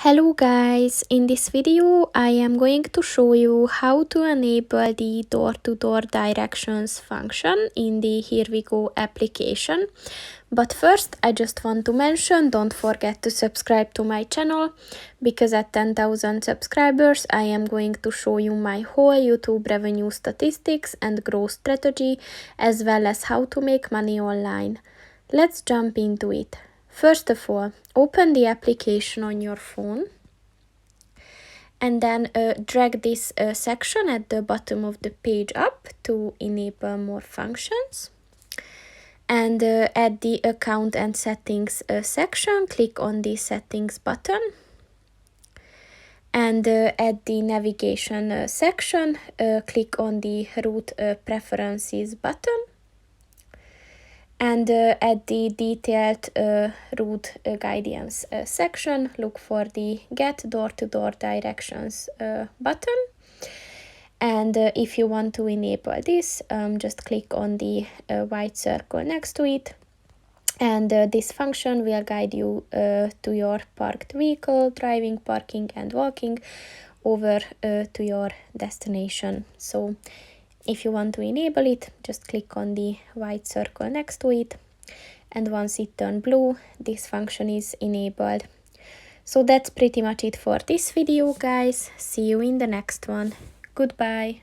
Hello guys, in this video I am going to show you how to enable the door-to-door directions function in the Here We Go application. But first I just want to mention, don't forget to subscribe to my channel, because at 10,000 subscribers I am going to show you my whole YouTube revenue statistics and growth strategy, as well as how to make money online. Let's jump into it. First of all, open the application on your phone and then drag this section at the bottom of the page up to enable more functions. And at the account and settings section, click on the settings button. And at the navigation section, click on the route preferences button. And at the detailed route guidance section, look for the Get Door-to-Door Directions button. And if you want to enable this, just click on the white circle next to it. And this function will guide you to your parked vehicle, driving, parking, and walking over to your destination. So if you want to enable it, just click on the white circle next to it, and once it turns blue, this function is enabled. So that's pretty much it for this video, guys. See you in the next one. Goodbye.